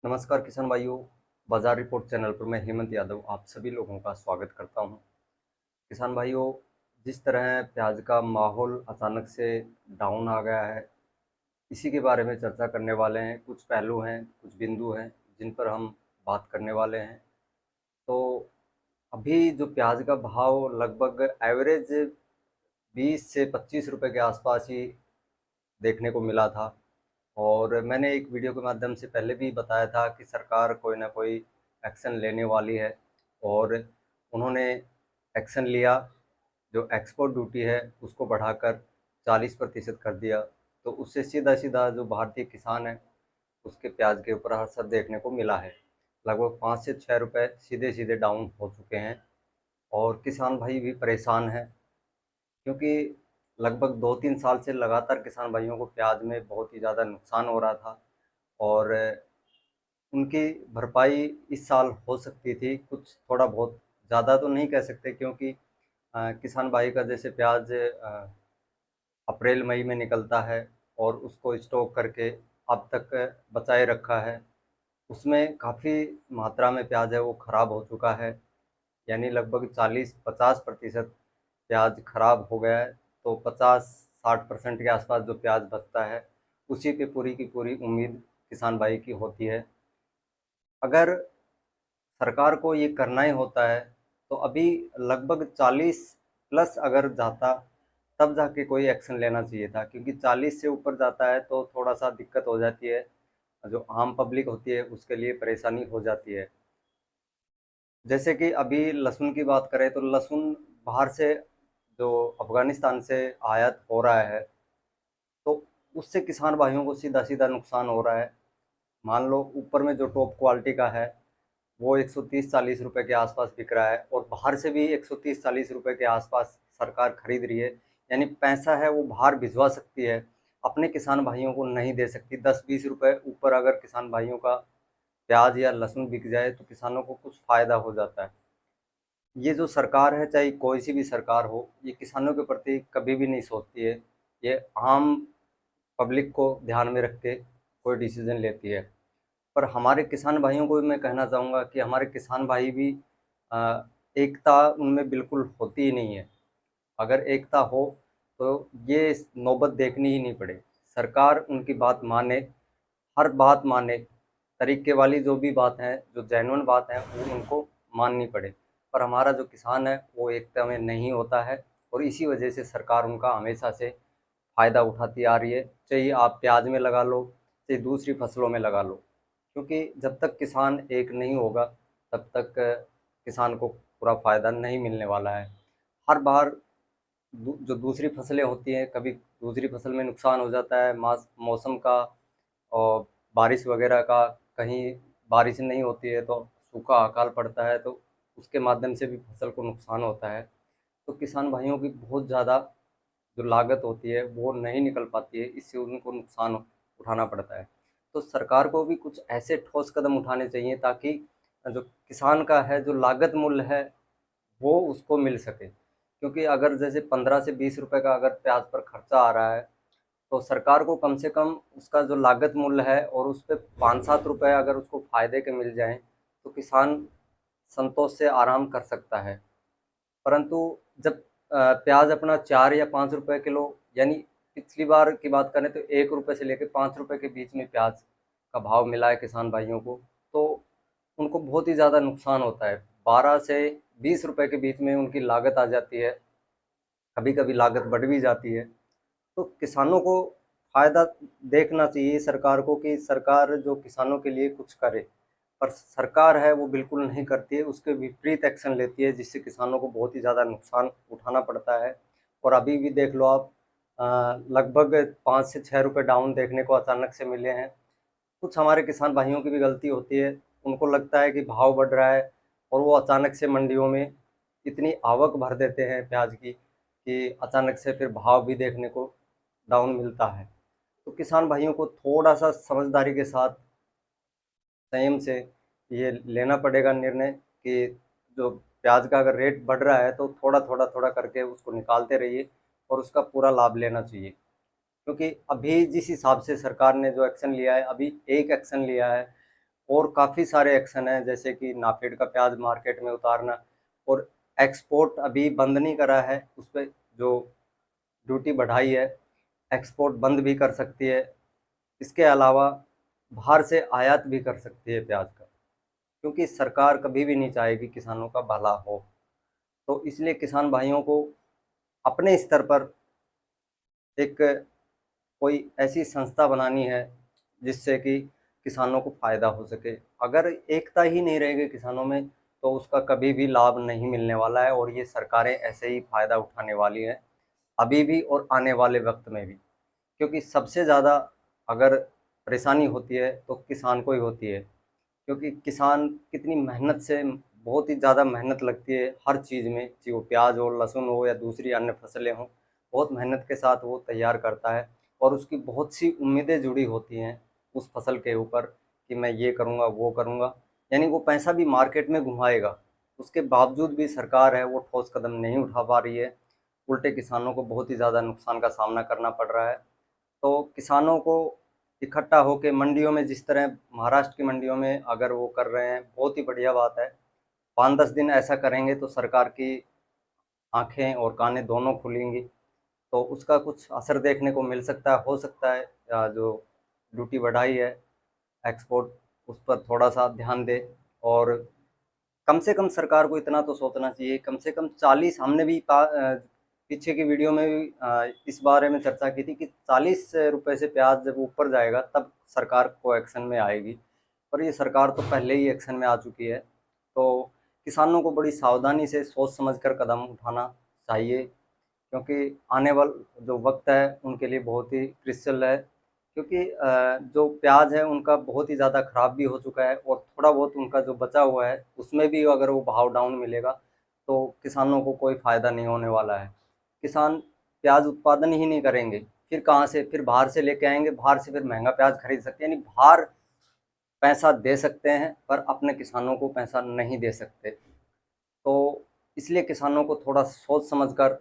नमस्कार किसान भाइयों। बाजार रिपोर्ट चैनल पर मैं हेमंत यादव आप सभी लोगों का स्वागत करता हूं। किसान भाइयों, जिस तरह प्याज का माहौल अचानक से डाउन आ गया है, इसी के बारे में चर्चा करने वाले हैं। कुछ पहलू हैं, कुछ बिंदु हैं जिन पर हम बात करने वाले हैं। तो अभी जो प्याज का भाव लगभग एवरेज 20 से 25 रुपए के आसपास ही देखने को मिला था। और मैंने एक वीडियो के माध्यम से पहले भी बताया था कि सरकार कोई ना कोई एक्शन लेने वाली है, और उन्होंने एक्शन लिया। जो एक्सपोर्ट ड्यूटी है उसको बढ़ाकर 40% कर दिया। तो उससे सीधा सीधा जो भारतीय किसान है उसके प्याज के ऊपर असर देखने को मिला है। लगभग 5 से 6 रुपए सीधे सीधे डाउन हो चुके हैं, और किसान भाई भी परेशान हैं, क्योंकि लगभग 2-3 साल से लगातार किसान भाइयों को प्याज में बहुत ही ज़्यादा नुकसान हो रहा था। और उनकी भरपाई इस साल हो सकती थी, कुछ थोड़ा बहुत, ज़्यादा तो नहीं कह सकते, क्योंकि किसान भाई का जैसे प्याज अप्रैल मई में निकलता है और उसको स्टॉक करके अब तक बचाए रखा है, उसमें काफ़ी मात्रा में प्याज है वो ख़राब हो चुका है। यानी लगभग 40-50% प्याज खराब हो गया है। तो 50-60% के आसपास जो प्याज बचता है उसी पे पूरी की पूरी उम्मीद किसान भाई की होती है। अगर सरकार को ये करना ही होता है तो अभी लगभग 40 प्लस अगर जाता तब जाके कोई एक्शन लेना चाहिए था, क्योंकि 40 से ऊपर जाता है तो थोड़ा सा दिक्कत हो जाती है। जो आम पब्लिक होती है उसके लिए परेशानी हो जाती है। जैसे कि अभी लहसुन की बात करें तो लहसुन बाहर से जो अफगानिस्तान से आयात हो रहा है, तो उससे किसान भाइयों को सीधा सीधा नुकसान हो रहा है। मान लो ऊपर में जो टॉप क्वालिटी का है वो 130-40 रुपए के आसपास बिक रहा है, और बाहर से भी 130-40 रुपए के आसपास सरकार खरीद रही है। यानी पैसा है वो बाहर भिजवा सकती है, अपने किसान भाइयों को नहीं दे सकती। 10-20 रुपए ऊपर अगर किसान भाइयों का प्याज या लहसुन बिक जाए तो किसानों को कुछ फ़ायदा हो जाता है। ये जो सरकार है, चाहे कोई सी भी सरकार हो, ये किसानों के प्रति कभी भी नहीं सोचती है। ये आम पब्लिक को ध्यान में रख के कोई डिसीजन लेती है। पर हमारे किसान भाइयों को भी मैं कहना चाहूँगा कि हमारे किसान भाई भी एकता उनमें बिल्कुल होती ही नहीं है। अगर एकता हो तो ये नौबत देखनी ही नहीं पड़े। सरकार उनकी बात माने, हर बात माने, तरीके वाली जो भी बात है, जो जेन्युइन बात है वो उनको माननी पड़े। पर हमारा जो किसान है वो एकता में नहीं होता है, और इसी वजह से सरकार उनका हमेशा से फ़ायदा उठाती आ रही है। चाहे आप प्याज में लगा लो, चाहे दूसरी फसलों में लगा लो, क्योंकि जब तक किसान एक नहीं होगा तब तक किसान को पूरा फ़ायदा नहीं मिलने वाला है। हर बार जो दूसरी फसलें होती हैं, कभी दूसरी फसल में नुकसान हो जाता है मौसम का, और बारिश वगैरह का। कहीं बारिश नहीं होती है तो सूखा अकाल पड़ता है, तो उसके माध्यम से भी फसल को नुकसान होता है। तो किसान भाइयों की बहुत ज़्यादा जो लागत होती है वो नहीं निकल पाती है, इससे उनको नुकसान उठाना पड़ता है। तो सरकार को भी कुछ ऐसे ठोस कदम उठाने चाहिए ताकि जो किसान का है जो लागत मूल्य है वो उसको मिल सके। क्योंकि अगर जैसे 15 से 20 रुपए का अगर प्याज पर खर्चा आ रहा है, तो सरकार को कम से कम उसका जो लागत मूल्य है और उस पे 5-7 रुपए अगर उसको फ़ायदे के मिल जाएँ, तो किसान संतोष से आराम कर सकता है। परंतु जब प्याज अपना 4 या 5 रुपए किलो, यानी पिछली बार की बात करें तो 1 रुपए से लेके 5 रुपए के बीच में प्याज का भाव मिला है किसान भाइयों को, तो उनको बहुत ही ज़्यादा नुकसान होता है। 12 से 20 रुपए के बीच में उनकी लागत आ जाती है, कभी-कभी लागत बढ़ भी जाती है। तो किसानों को फ़ायदा देखना चाहिए सरकार को, कि सरकार जो किसानों के लिए कुछ करे। पर सरकार है वो बिल्कुल नहीं करती है, उसके विपरीत एक्शन लेती है, जिससे किसानों को बहुत ही ज़्यादा नुकसान उठाना पड़ता है। और अभी भी देख लो आप, लगभग 5 से 6 रुपए डाउन देखने को अचानक से मिले हैं। कुछ हमारे किसान भाइयों की भी गलती होती है, उनको लगता है कि भाव बढ़ रहा है और वो अचानक से मंडियों में इतनी आवक भर देते हैं प्याज की कि अचानक से फिर भाव भी देखने को डाउन मिलता है। तो किसान भाइयों को थोड़ा-सा समझदारी के साथ, संयम से ये लेना पड़ेगा निर्णय, कि जो प्याज का अगर रेट बढ़ रहा है तो थोड़ा-थोड़ा, थोड़ा करके उसको निकालते रहिए और उसका पूरा लाभ लेना चाहिए। क्योंकि अभी जिस हिसाब से सरकार ने जो एक्शन लिया है, अभी एक एक्शन लिया है, और काफ़ी सारे एक्शन हैं, जैसे कि नाफेड का प्याज मार्केट में उतारना, और एक्सपोर्ट अभी बंद नहीं करा है, उस पर जो ड्यूटी बढ़ाई है, एक्सपोर्ट बंद भी कर सकती है। इसके अलावा बाहर से आयात भी कर सकती है प्याज का, क्योंकि सरकार कभी भी नहीं चाहेगी किसानों का भला हो। तो इसलिए किसान भाइयों को अपने स्तर पर एक कोई ऐसी संस्था बनानी है जिससे कि किसानों को फ़ायदा हो सके। अगर एकता ही नहीं रहेगी किसानों में, तो उसका कभी भी लाभ नहीं मिलने वाला है, और ये सरकारें ऐसे ही फ़ायदा उठाने वाली हैं, अभी भी और आने वाले वक्त में भी। क्योंकि सबसे ज़्यादा अगर परेशानी होती है तो किसान को ही होती है, क्योंकि किसान कितनी मेहनत से, बहुत ही ज़्यादा मेहनत लगती है हर चीज़ में, चाहे वो प्याज हो, लहसुन हो, या दूसरी अन्य फसलें हों, बहुत मेहनत के साथ वो तैयार करता है, और उसकी बहुत सी उम्मीदें जुड़ी होती हैं उस फसल के ऊपर कि मैं ये करूँगा, वो करूँगा, यानी वो पैसा भी मार्केट में घुमाएगा। उसके बावजूद भी सरकार है वो ठोस कदम नहीं उठा पा रही है, उल्टे किसानों को बहुत ही ज़्यादा नुकसान का सामना करना पड़ रहा है। तो किसानों को इकट्ठा होकर मंडियों में, जिस तरह महाराष्ट्र की मंडियों में अगर वो कर रहे हैं, बहुत ही बढ़िया बात है। 5-10 दिन ऐसा करेंगे तो सरकार की आंखें और कानें दोनों खुलेंगी, तो उसका कुछ असर देखने को मिल सकता है, हो सकता है जो ड्यूटी बढ़ाई है एक्सपोर्ट, उस पर थोड़ा सा ध्यान दे। और कम से कम सरकार को इतना तो सोचना चाहिए, कम से कम 40, हमने भी पीछे की वीडियो में भी इस बारे में चर्चा की थी कि 40 रुपए से प्याज जब ऊपर जाएगा तब सरकार को एक्शन में आएगी, पर ये सरकार तो पहले ही एक्शन में आ चुकी है। तो किसानों को बड़ी सावधानी से सोच समझ कर कदम उठाना चाहिए, क्योंकि आने वाला जो वक्त है उनके लिए बहुत ही क्रिटिकल है, क्योंकि जो प्याज है उनका बहुत ही ज़्यादा ख़राब भी हो चुका है, और थोड़ा बहुत उनका जो बचा हुआ है उसमें भी अगर वो भाव डाउन मिलेगा तो किसानों को कोई फ़ायदा नहीं होने वाला है। किसान प्याज उत्पादन ही नहीं करेंगे, फिर कहाँ से, फिर बाहर से लेके आएंगे, बाहर से फिर महंगा प्याज खरीद सकते हैं, यानी बाहर पैसा दे सकते हैं पर अपने किसानों को पैसा नहीं दे सकते। तो इसलिए किसानों को थोड़ा सोच समझ कर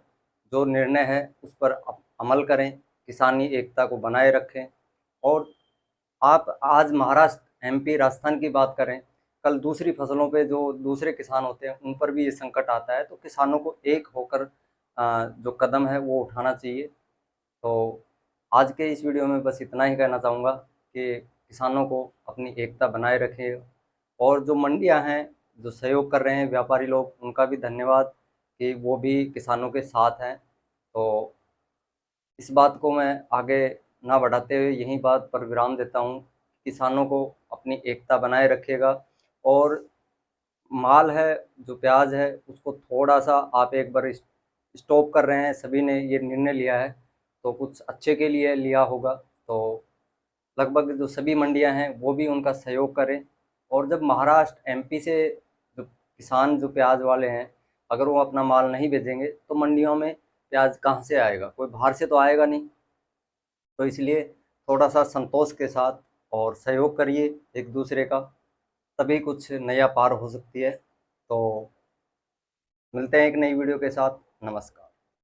जो निर्णय है उस पर अमल करें, किसानी एकता को बनाए रखें। और आप आज महाराष्ट्र, एमपी, राजस्थान की बात करें, कल दूसरी फसलों पे जो दूसरे किसान होते हैं उन पर भी ये संकट आता है, तो किसानों को एक होकर जो कदम है वो उठाना चाहिए। तो आज के इस वीडियो में बस इतना ही कहना चाहूँगा कि किसानों को अपनी एकता बनाए रखें, और जो मंडियाँ हैं, जो सहयोग कर रहे हैं व्यापारी लोग, उनका भी धन्यवाद कि वो भी किसानों के साथ हैं। तो इस बात को मैं आगे ना बढ़ाते हुए यहीं बात पर विराम देता हूँ। किसानों को अपनी एकता बनाए रखिएगा, और माल है, जो प्याज है, उसको थोड़ा-सा आप एक बार स्टॉप कर रहे हैं, सभी ने ये निर्णय लिया है, तो कुछ अच्छे के लिए लिया होगा। तो लगभग जो सभी मंडियाँ हैं, वो भी उनका सहयोग करें। और जब महाराष्ट्र, एमपी से जो किसान, जो प्याज वाले हैं, अगर वो अपना माल नहीं भेजेंगे, तो मंडियों में प्याज कहाँ से आएगा? कोई बाहर से तो आएगा नहीं। तो इसलिए थोड़ा-सा संतोष के साथ और सहयोग करिए एक दूसरे का, तभी कुछ नया पार हो सकती है। तो मिलते हैं एक नई वीडियो के साथ। नमस्कार।